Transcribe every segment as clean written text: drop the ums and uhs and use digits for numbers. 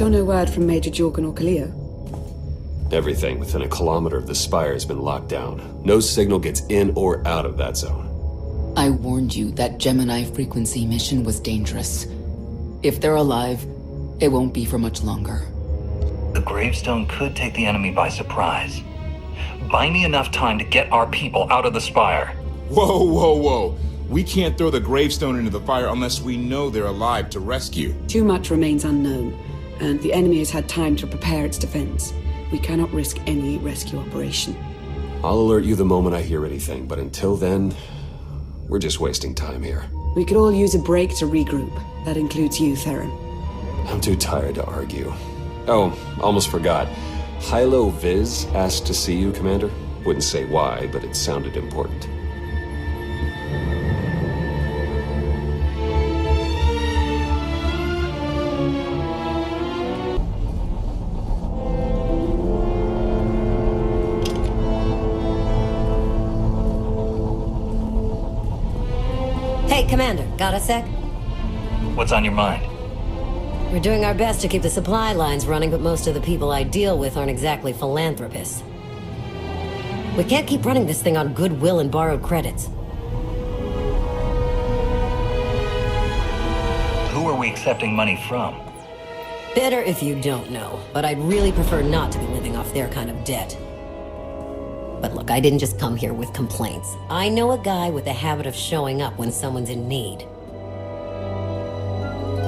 Still no word from Major Jorgen or Kalia? Everything within a kilometer of the spire has been locked down. No signal gets in or out of that zone. I warned you that Gemini frequency mission was dangerous. If they're alive, it won't be for much longer. The gravestone could take the enemy by surprise. Buy me enough time to get our people out of the spire. Whoa, whoa, whoa. We can't throw the gravestone into the fire unless we know they're alive to rescue. Too much remains unknown, and the enemy has had time to prepare its defense. We cannot risk any rescue operation. I'll alert you the moment I hear anything, but until then, we're just wasting time here. We could all use a break to regroup. That includes you, Theron. I'm too tired to argue. Oh, almost forgot. Hylo Viz asked to see you, Commander. Wouldn't say why, but it sounded important. Hey, Commander, got a sec? What's on your mind? We're doing our best to keep the supply lines running, but most of the people I deal with aren't exactly philanthropists. We can't keep running this thing on goodwill and borrowed credits. Who are we accepting money from? Better if you don't know, but I'd really prefer not to be living off their kind of debt. But look, I didn't just come here with complaints. I know a guy with a habit of showing up when someone's in need.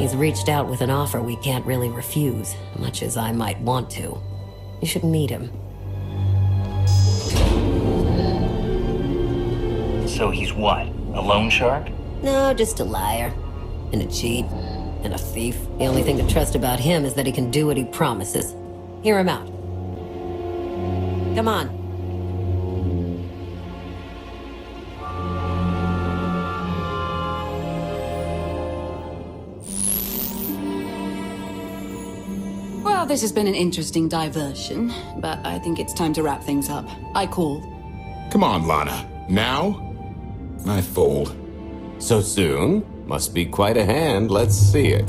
He's reached out with an offer we can't really refuse, much as I might want to. You should meet him. So he's what? A loan shark? No, just a liar. And a cheat. And a thief. The only thing to trust about him is that he can do what he promises. Hear him out. Come on. Well, this has been an interesting diversion, but I think it's time to wrap things up. I call. Come on, Lana. Now? I fold. So soon? Must be quite a hand. Let's see it.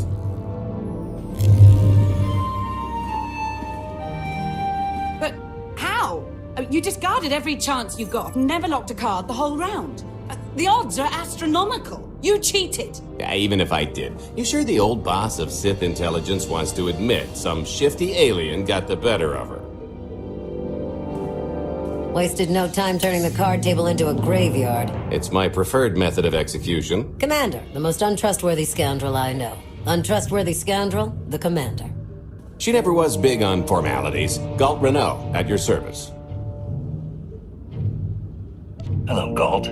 But how? You discarded every chance you got and never locked a card the whole round. The odds are astronomical. You cheated. Yeah, even if I did. You sure the old boss of Sith intelligence wants to admit some shifty alien got the better of her? Wasted no time turning the card table into a graveyard. It's my preferred method of execution. Commander, the most untrustworthy scoundrel I know. Untrustworthy scoundrel, the Commander. She never was big on formalities. Galt Renault, at your service. Hello, Galt.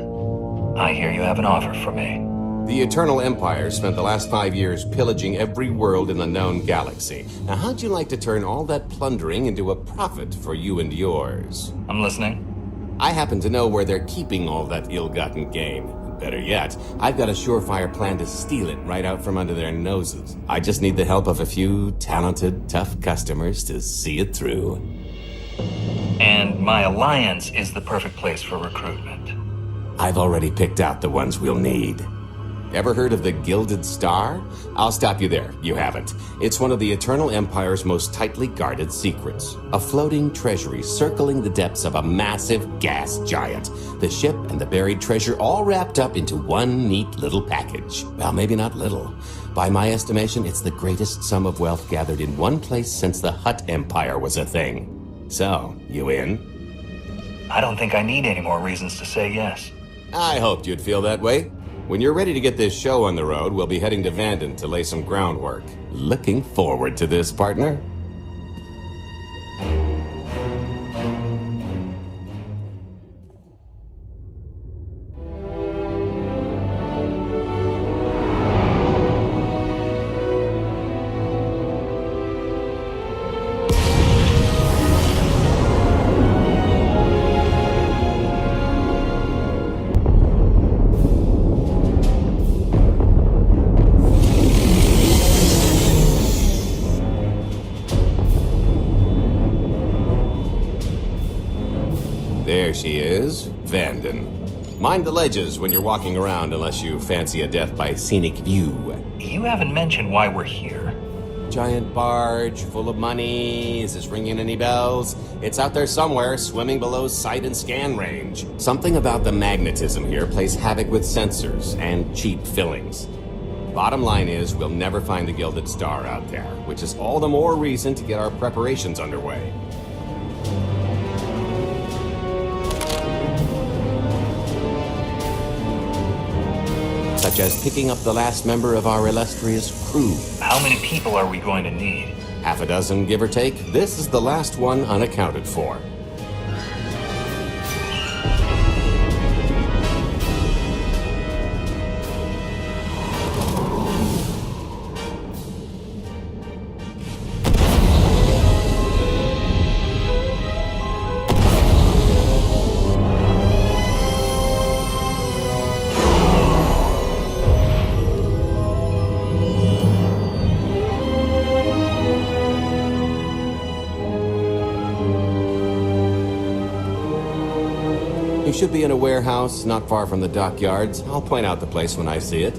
I hear you have an offer for me. The Eternal Empire spent the last 5 years pillaging every world in the known galaxy. Now, how'd you like to turn all that plundering into a profit for you and yours? I'm listening. I happen to know where they're keeping all that ill-gotten gain. Better yet, I've got a surefire plan to steal it right out from under their noses. I just need the help of a few talented, tough customers to see it through. And my alliance is the perfect place for recruitment. I've already picked out the ones we'll need. Ever heard of the Gilded Star? I'll stop you there. You haven't. It's one of the Eternal Empire's most tightly guarded secrets. A floating treasury circling the depths of a massive gas giant. The ship and the buried treasure all wrapped up into one neat little package. Well, maybe not little. By my estimation, it's the greatest sum of wealth gathered in one place since the Hutt Empire was a thing. So, you in? I don't think I need any more reasons to say yes. I hoped you'd feel that way. When you're ready to get this show on the road, we'll be heading to Vanden to lay some groundwork. Looking forward to this, partner. There she is, Vanden. Mind the ledges when you're walking around unless you fancy a death by scenic view. You haven't mentioned why we're here. Giant barge, full of money. Is this ringing any bells? It's out there somewhere, swimming below sight and scan range. Something about the magnetism here plays havoc with sensors and cheap fillings. Bottom line is, we'll never find the Gilded Star out there, which is all the more reason to get our preparations underway. Such as picking up the last member of our illustrious crew. How many people are we going to need? Half a dozen, give or take. This is the last one unaccounted for. You should be in a warehouse not far from the dockyards. I'll point out the place when I see it.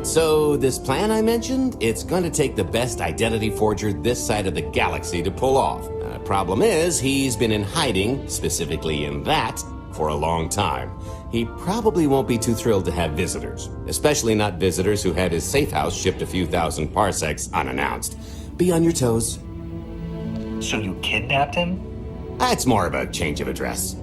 So, this plan I mentioned, it's going to take the best identity forger this side of the galaxy to pull off. Problem is, he's been in hiding, specifically in that, for a long time. He probably won't be too thrilled to have visitors, especially not visitors who had his safe house shipped a few thousand parsecs unannounced. Be on your toes. So you kidnapped him? That's more of a change of address.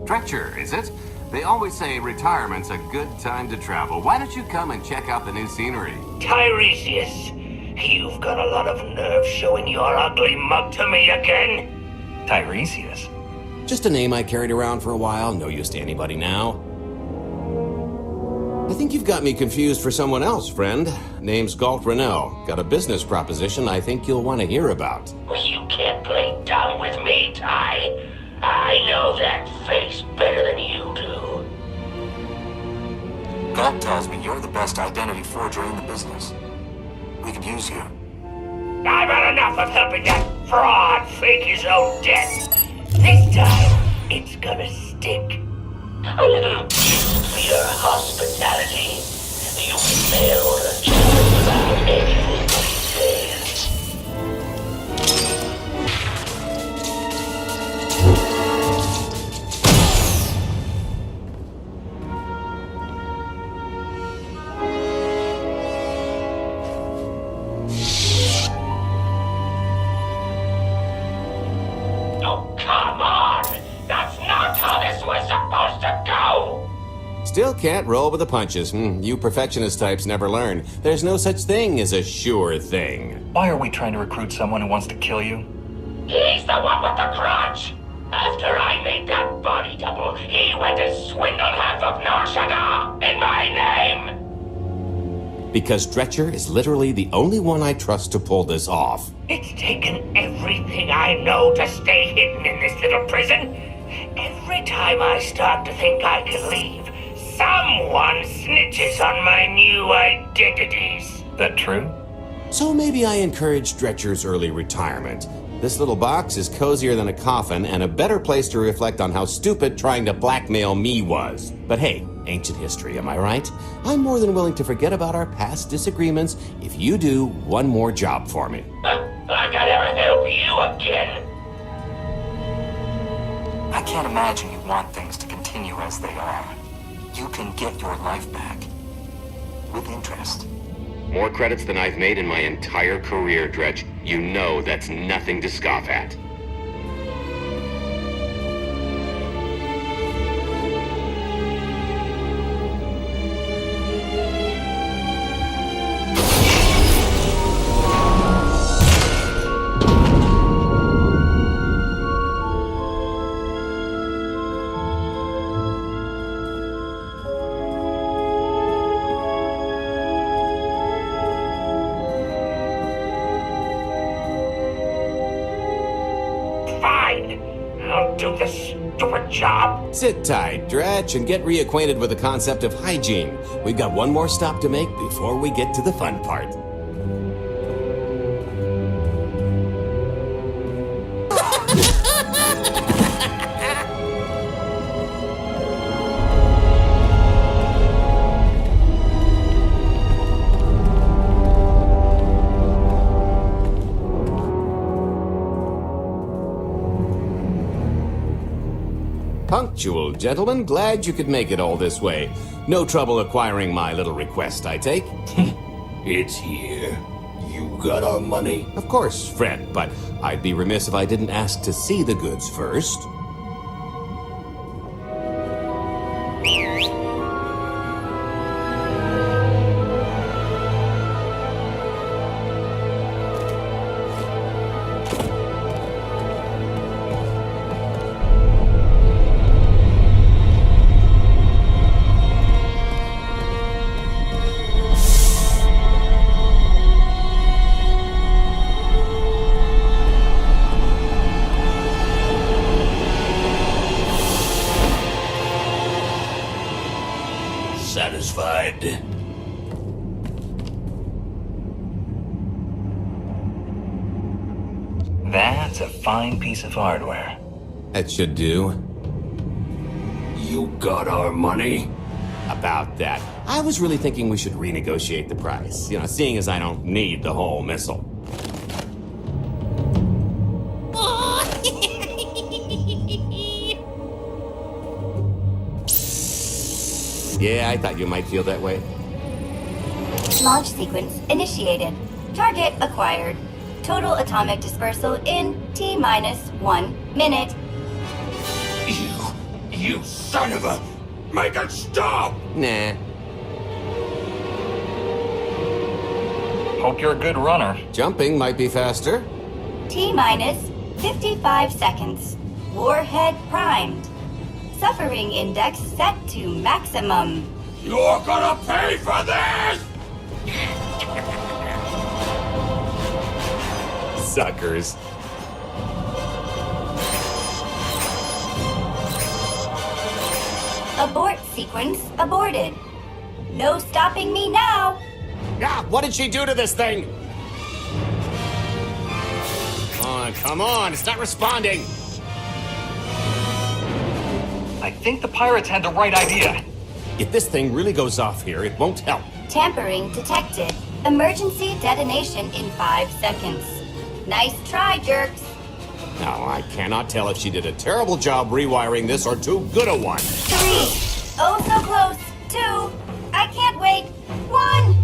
Stretcher, is it? They always say retirement's a good time to travel. Why don't you come and check out the new scenery? Tiresias, you've got a lot of nerve showing your ugly mug to me again. Tiresias? Just a name I carried around for a while, no use to anybody now. I think you've got me confused for someone else, friend. Name's Galt Renault. Got a business proposition I think you'll want to hear about. You can't play dumb with me, Ty. I know that face better than you do. Galt tells me you're the best identity forger in the business. We could use you. I've had enough of helping that fraud fake his own death. This time, it's gonna stick. A little gift for your hospitality. You mail order just about anything these days. Still can't roll with the punches. You perfectionist types never learn. There's no such thing as a sure thing. Why are we trying to recruit someone who wants to kill you? He's the one with the grudge. After I made that body double, he went and swindled half of Nar Shaddaa in my name. Because Stretcher is literally the only one I trust to pull this off. It's taken everything I know to stay hidden in this little prison. Every time I start to think I can leave, someone snitches on my new identities. That true? So maybe I encourage Stretcher's early retirement. This little box is cozier than a coffin and a better place to reflect on how stupid trying to blackmail me was. But hey, ancient history, am I right? I'm more than willing to forget about our past disagreements if you do one more job for me. I gotta help you again. I can't imagine you want things to continue as they are. You can get your life back. With interest. More credits than I've made in my entire career, Dredge. You know that's nothing to scoff at. do this stupid job? Sit tight, Dretch, and get reacquainted with the concept of hygiene. We've got one more stop to make before we get to the fun part. Punctual, gentlemen. Glad you could make it all this way. No trouble acquiring my little request, I take? It's here. You got our money? Of course, friend, but I'd be remiss if I didn't ask to see the goods first. Satisfied? That's a fine piece of hardware. That should do. You got our money? About that. I was really thinking we should renegotiate the price. You know, seeing as I don't need the whole missile. Yeah, I thought you might feel that way. Launch sequence initiated. Target acquired. Total atomic dispersal in T-1 minute. You son of a... Make it stop! Nah. Hope you're a good runner. Jumping might be faster. T-minus 55 seconds. Warhead primed. Suffering index set to maximum. You're gonna pay for this! Suckers. Abort sequence aborted. No stopping me now. Ah, what did she do to this thing? Come on, it's not responding. I think the pirates had the right idea. If this thing really goes off here, it won't help. Tampering detected. Emergency detonation in 5 seconds. Nice try, jerks. Now, I cannot tell if she did a terrible job rewiring this or too good a one. 3. Oh, so close. 2. I can't wait. 1.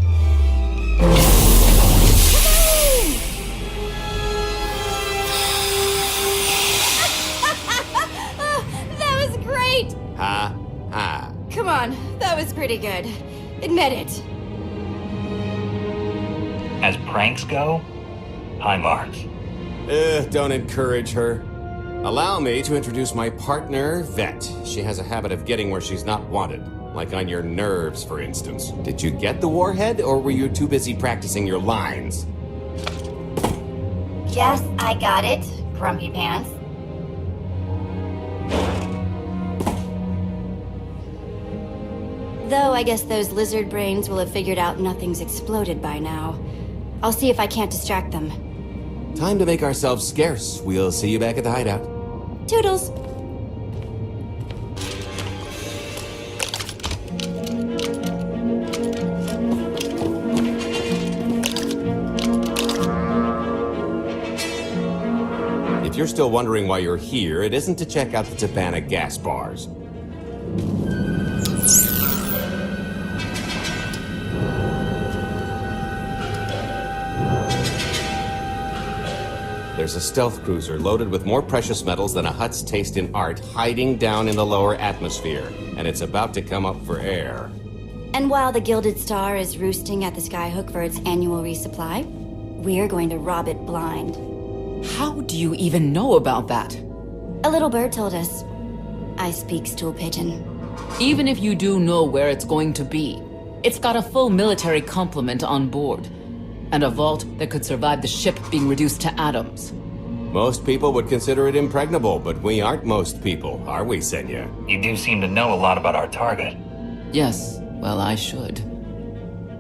That was great! Ha, ha. Come on, that was pretty good. Admit it. As pranks go, high marks. Don't encourage her. Allow me to introduce my partner, Vet. She has a habit of getting where she's not wanted. Like on your nerves, for instance. Did you get the warhead, or were you too busy practicing your lines? Yes, I got it, Grumpy Pants. Though I guess those lizard brains will have figured out nothing's exploded by now. I'll see if I can't distract them. Time to make ourselves scarce. We'll see you back at the hideout. Toodles! If you're still wondering why you're here, it isn't to check out the Tabana gas bars. There's a stealth cruiser loaded with more precious metals than a hut's taste in art hiding down in the lower atmosphere, and it's about to come up for air. And while the Gilded Star is roosting at the Skyhook for its annual resupply, we're going to rob it blind. How do you even know about that? A little bird told us. I speak stool pigeon. Even if you do know where it's going to be, it's got a full military complement on board. And a vault that could survive the ship being reduced to atoms. Most people would consider it impregnable, but we aren't most people, are we, Senya? You do seem to know a lot about our target. Yes, well, I should.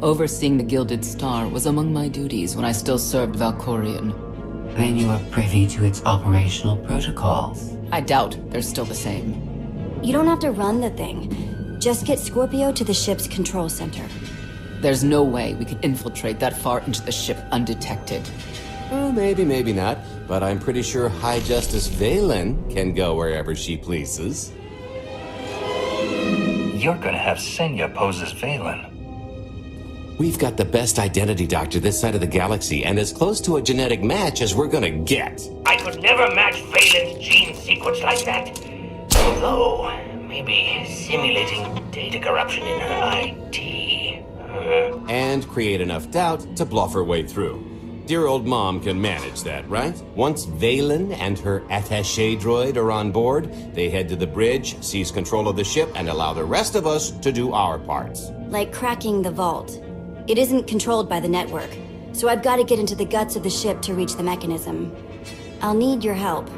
Overseeing the Gilded Star was among my duties when I still served Valkorion. Then you are privy to its operational protocols. I doubt they're still the same. You don't have to run the thing. Just get Scorpio to the ship's control center. There's no way we could infiltrate that far into the ship undetected. Well, maybe, maybe not. But I'm pretty sure High Justice Valen can go wherever she pleases. You're gonna have Senya pose as Valen. We've got the best identity doctor this side of the galaxy, and as close to a genetic match as we're gonna get. I could never match Valen's gene sequence like that. Although, maybe simulating data corruption in her IT. And create enough doubt to bluff her way through. Dear old mom can manage that, right? Once Valen and her attaché droid are on board, they head to the bridge, seize control of the ship, and allow the rest of us to do our parts. Like cracking the vault. It isn't controlled by the network, so I've got to get into the guts of the ship to reach the mechanism. I'll need your help.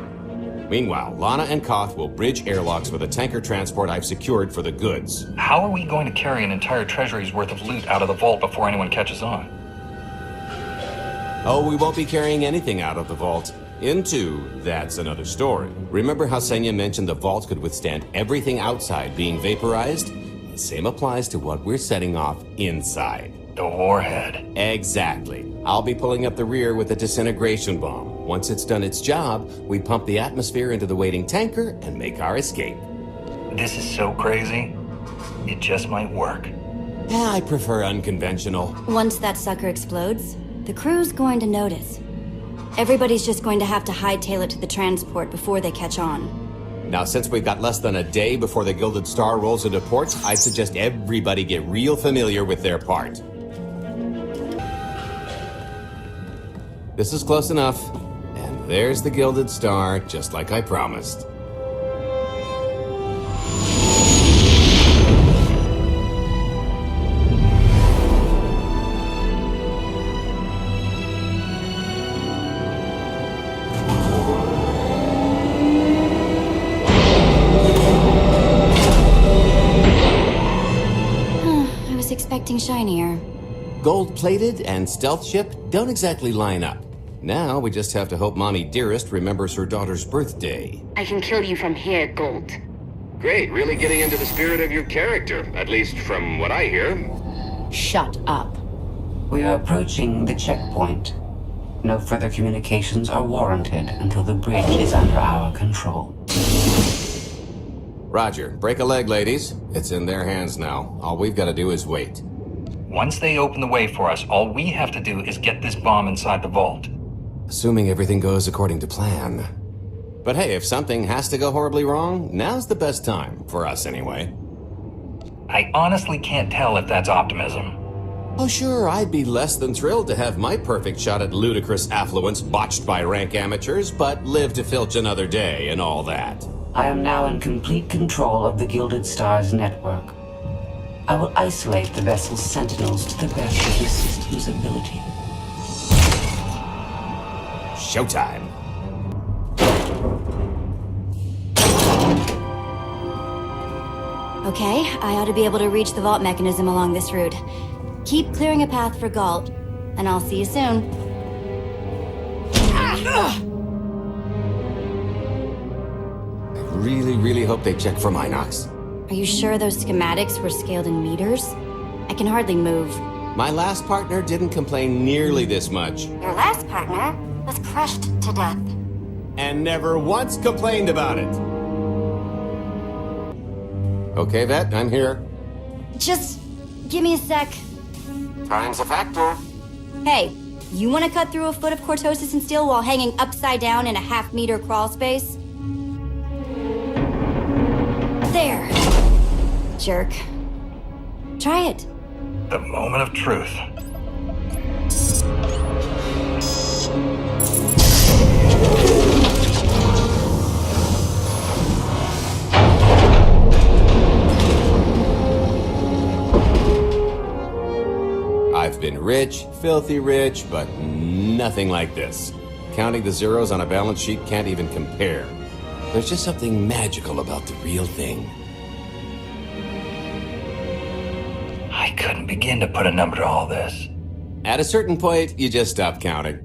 Meanwhile, Lana and Koth will bridge airlocks for the tanker transport I've secured for the goods. How are we going to carry an entire treasury's worth of loot out of the vault before anyone catches on? Oh, we won't be carrying anything out of the vault. Into, that's another story. Remember how Senya mentioned the vault could withstand everything outside being vaporized? The same applies to what we're setting off inside. The warhead. Exactly. I'll be pulling up the rear with a disintegration bomb. Once it's done its job, we pump the atmosphere into the waiting tanker and make our escape. This is so crazy. It just might work. Yeah, I prefer unconventional. Once that sucker explodes, the crew's going to notice. Everybody's just going to have to hightail it to the transport before they catch on. Now, since we've got less than a day before the Gilded Star rolls into port, I'd suggest everybody get real familiar with their part. This is close enough. And there's the Gilded Star, just like I promised. Expecting shinier. Gold-plated and stealth ship don't exactly line up. Now we just have to hope Mommy Dearest remembers her daughter's birthday. I can kill you from here, Gold. Great, really getting into the spirit of your character, at least from what I hear. Shut up. We are approaching the checkpoint. No further communications are warranted until the bridge is under our control. Roger. Break a leg, ladies. It's in their hands now. All we've got to do is wait. Once they open the way for us, all we have to do is get this bomb inside the vault. Assuming everything goes according to plan. But hey, if something has to go horribly wrong, now's the best time. For us, anyway. I honestly can't tell if that's optimism. Oh sure, I'd be less than thrilled to have my perfect shot at ludicrous affluence botched by rank amateurs, but live to filch another day and all that. I am now in complete control of the Gilded Star's network. I will isolate the vessel's sentinels to the best of the system's ability. Showtime. Okay, I ought to be able to reach the vault mechanism along this route. Keep clearing a path for Galt, and I'll see you soon. Really hope they check for Minox. Are you sure those schematics were scaled in meters? I can hardly move. My last partner didn't complain nearly this much. Your last partner was crushed to death. And never once complained about it. Okay, Vet, I'm here. Just give me a sec. Time's a factor. Hey, you want to cut through a foot of cortosis and steel while hanging upside down in a half-meter crawl space? There. Jerk. Try it. The moment of truth. I've been rich, filthy rich, but nothing like this. Counting the zeros on a balance sheet can't even compare. There's just something magical about the real thing. I couldn't begin to put a number to all this. At a certain point, you just stop counting.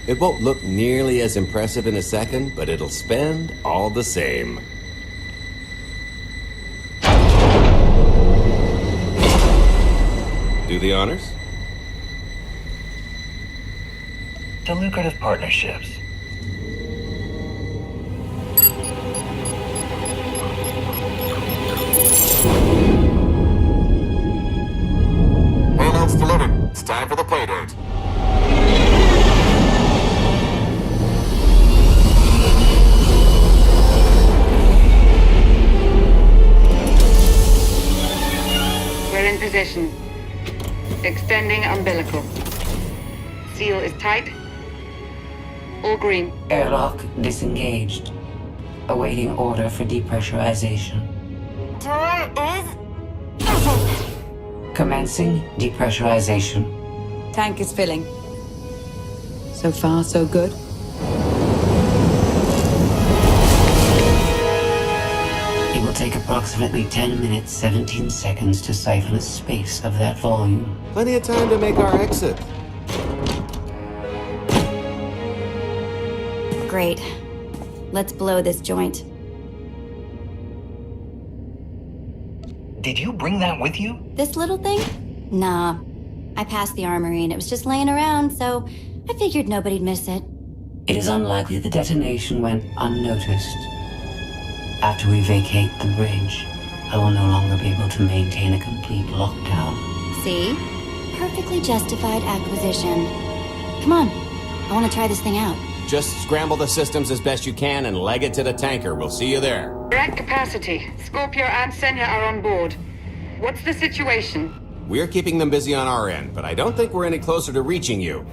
It won't look nearly as impressive in a second, but it'll spend all the same. Do the honors? The lucrative partnerships. Payload's delivered. It's time for the playdate. We're in position. Extending umbilical. Seal is tight. All green. Airlock disengaged. Awaiting order for depressurization. Door is Commencing depressurization. Tank is filling. So far, so good. It will take approximately 10 minutes, 17 seconds to siphon a space of that volume. Plenty of time to make our exit. great. Let's blow this joint. Did you bring that with you? This little thing? Nah. I passed the armory and it was just laying around, so I figured nobody'd miss it. It is unlikely the detonation went unnoticed. After we vacate the bridge, I will no longer be able to maintain a complete lockdown. See? Perfectly justified acquisition. Come on. I want to try this thing out. Just scramble the systems as best you can and leg it to the tanker. We'll see you there. We're at capacity. Scorpio and Senya are on board. What's the situation? We're keeping them busy on our end, but I don't think we're any closer to reaching you.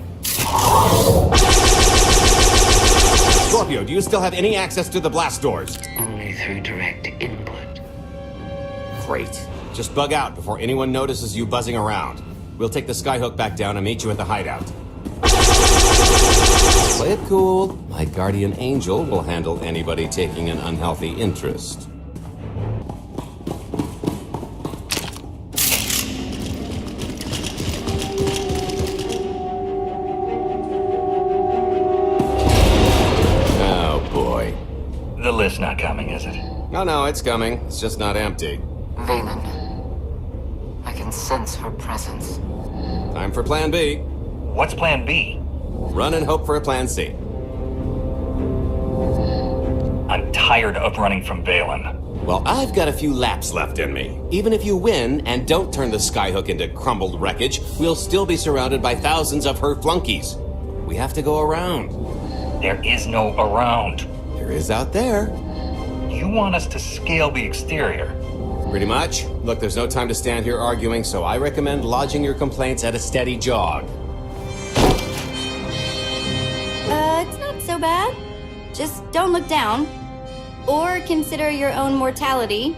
Scorpio, do you still have any access to the blast doors? Only through direct input. Great. Just bug out before anyone notices you buzzing around. We'll take the skyhook back down and meet you at the hideout. Play it cool. My guardian angel will handle anybody taking an unhealthy interest. Oh, boy. The list's not coming, is it? No, it's coming. It's just not empty. Valen. I can sense her presence. Time for Plan B. What's Plan B? Run and hope for a Plan C. I'm tired of running from Valen. Well, I've got a few laps left in me. Even if you win and don't turn the skyhook into crumbled wreckage, we'll still be surrounded by thousands of her flunkies. We have to go around. There is no around. There is out there. You want us to scale the exterior? Pretty much. Look, there's no time to stand here arguing, so I recommend lodging your complaints at a steady jog. It's not so bad. Just don't look down. Or consider your own mortality.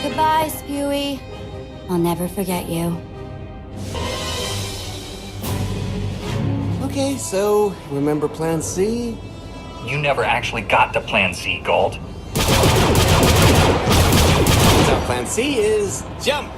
Goodbye, Spewy. I'll never forget you. Okay, so remember Plan C? You never actually got to Plan C, Gold. So Plan C is jump!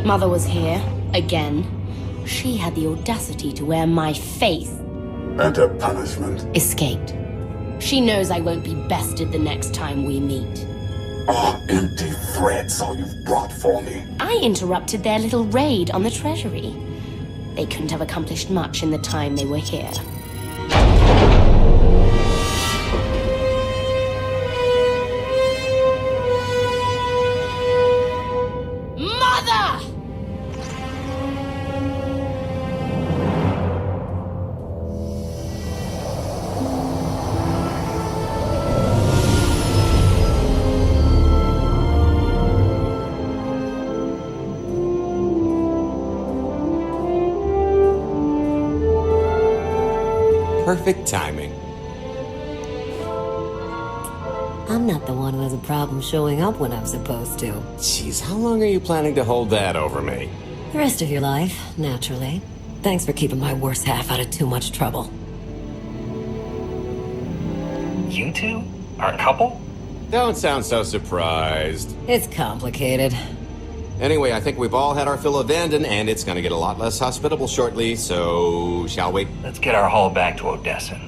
Mother was here, again. She had the audacity to wear my face. And her punishment? Escaped. She knows I won't be bested the next time we meet. Are empty threats all you've brought for me? I interrupted their little raid on the treasury. They couldn't have accomplished much in the time they were here. Perfect timing. I'm not the one who has a problem showing up when I'm supposed to. Jeez, how long are you planning to hold that over me? The rest of your life, naturally. Thanks for keeping my worst half out of too much trouble. You two? Are a couple? Don't sound so surprised. It's complicated. Anyway, I think we've all had our fill of Vanden, and it's gonna get a lot less hospitable shortly, so shall we? Let's get our haul back to Odessa.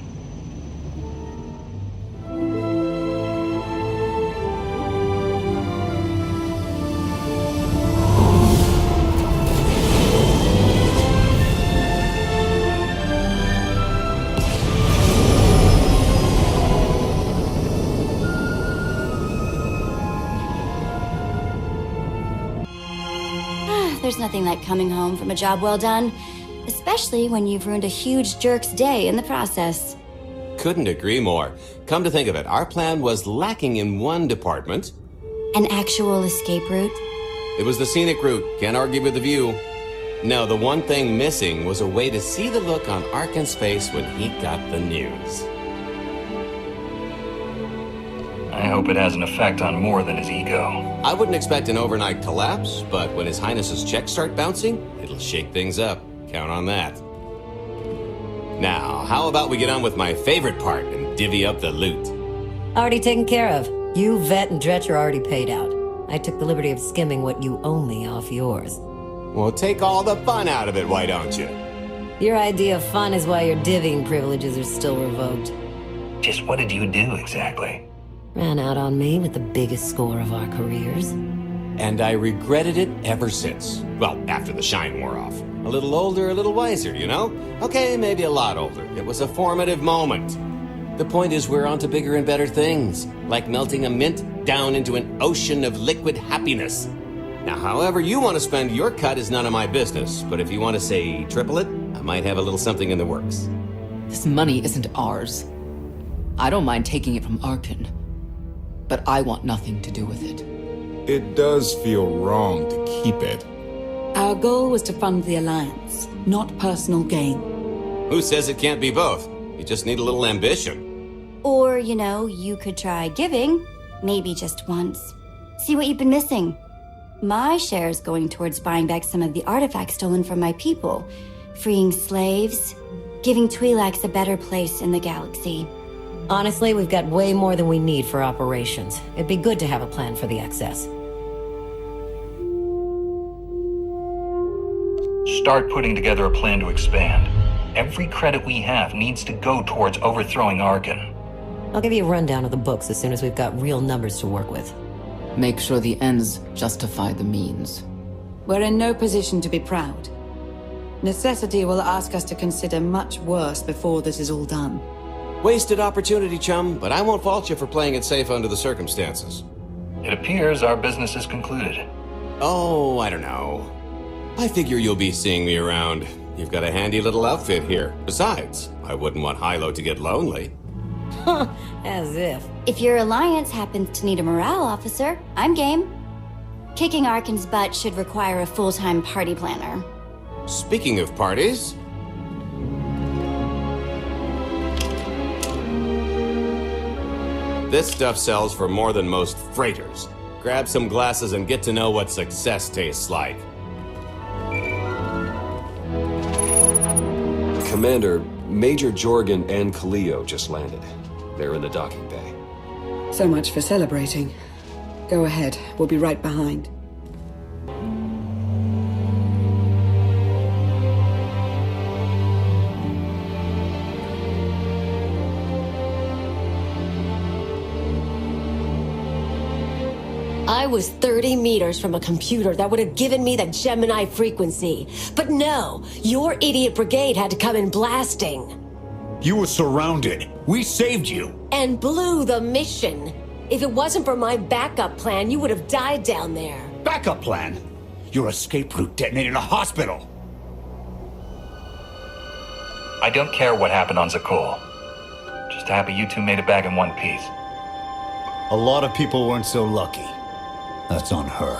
There's nothing like coming home from a job well done, especially when you've ruined a huge jerk's day in the process. Couldn't agree more. Come to think of it, our plan was lacking in one department. An actual escape route? It was the scenic route. Can't argue with the view. No, the one thing missing was a way to see the look on Arkin's face when he got the news. I hope it has an effect on more than his ego. I wouldn't expect an overnight collapse, but when His Highness's checks start bouncing, it'll shake things up. Count on that. Now, how about we get on with my favorite part and divvy up the loot? Already taken care of. You, Vet, and Dretch are already paid out. I took the liberty of skimming what you owe me off yours. Well, take all the fun out of it, why don't you? Your idea of fun is why your divvying privileges are still revoked. Just what did you do exactly? Ran out on me with the biggest score of our careers. And I regretted it ever since. Well, after the shine wore off. A little older, a little wiser, you know? Okay, maybe a lot older. It was a formative moment. The point is we're on to bigger and better things, like melting a mint down into an ocean of liquid happiness. Now, however you want to spend your cut is none of my business, but if you want to say triple it, I might have a little something in the works. This money isn't ours. I don't mind taking it from Arkin, but I want nothing to do with it. It does feel wrong to keep it. Our goal was to fund the Alliance, not personal gain. Who says it can't be both? You just need a little ambition. Or, you know, you could try giving, maybe just once. See what you've been missing. My share's going towards buying back some of the artifacts stolen from my people, freeing slaves, giving Twi'leks a better place in the galaxy. Honestly, we've got way more than we need for operations. It'd be good to have a plan for the excess. Start putting together a plan to expand. Every credit we have needs to go towards overthrowing Arkin. I'll give you a rundown of the books as soon as we've got real numbers to work with. Make sure the ends justify the means. We're in no position to be proud. Necessity will ask us to consider much worse before this is all done. Wasted opportunity, chum, but I won't fault you for playing it safe under the circumstances. It appears our business is concluded. Oh, I don't know. I figure you'll be seeing me around. You've got a handy little outfit here. Besides, I wouldn't want Hilo to get lonely. As if. If your Alliance happens to need a morale officer, I'm game. Kicking Arkin's butt should require a full-time party planner. Speaking of parties... This stuff sells for more than most freighters. Grab some glasses and get to know what success tastes like. Commander, Major Jorgen and Kaleo just landed. They're in the docking bay. So much for celebrating. Go ahead, we'll be right behind. I was 30 meters from a computer that would have given me the Gemini frequency. But no, your idiot brigade had to come in blasting. You were surrounded. We saved you. And blew the mission. If it wasn't for my backup plan, you would have died down there. Backup plan? Your escape route detonated a hospital. I don't care what happened on Zakul. Just happy you two made it back in one piece. A lot of people weren't so lucky. That's on her.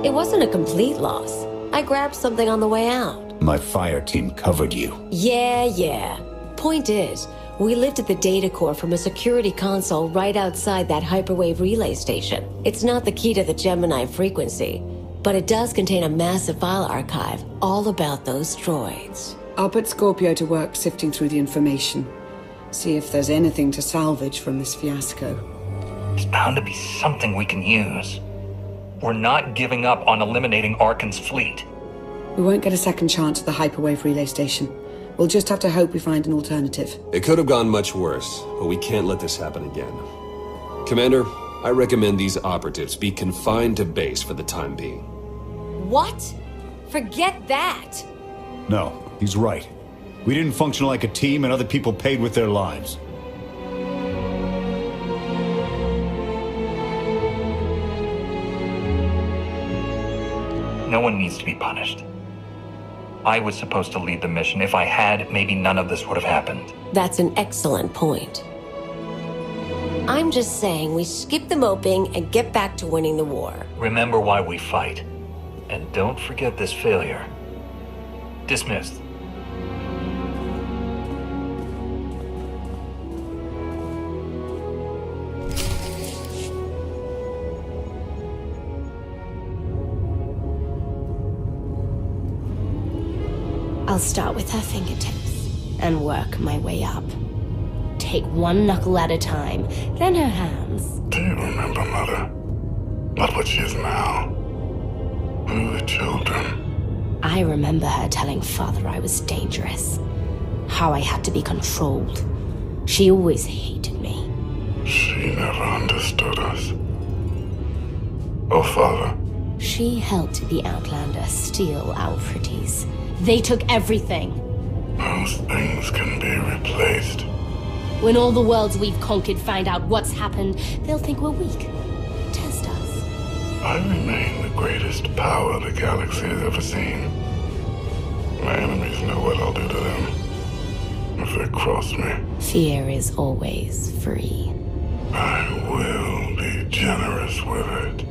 It wasn't a complete loss. I grabbed something on the way out. My fire team covered you. Yeah. Point is, we lifted the data core from a security console right outside that hyperwave relay station. It's not the key to the Gemini frequency, but it does contain a massive file archive all about those droids. I'll put Scorpio to work sifting through the information. See if there's anything to salvage from this fiasco. There's bound to be something we can use. We're not giving up on eliminating Arkan's fleet. We won't get a second chance at the hyperwave relay station. We'll just have to hope we find an alternative. It could have gone much worse, but we can't let this happen again. Commander, I recommend these operatives be confined to base for the time being. What? Forget that! No, he's right. We didn't function like a team, and other people paid with their lives. No one needs to be punished. I was supposed to lead the mission. If I had, maybe none of this would have happened. That's an excellent point. I'm just saying we skip the moping and get back to winning the war. Remember why we fight. And don't forget this failure. Dismissed. I'll start with her fingertips and work my way up. Take one knuckle at a time, then her hands. Do you remember, Mother? Not what she is now. We were children. I remember her telling Father I was dangerous. How I had to be controlled. She always hated me. She never understood us. Oh, Father. She helped the Outlander steal our pretties. They took everything. Most things can be replaced. When all the worlds we've conquered find out what's happened, they'll think we're weak. Test us. I remain the greatest power the galaxy has ever seen. My enemies know what I'll do to them if they cross me. Fear is always free. I will be generous with it.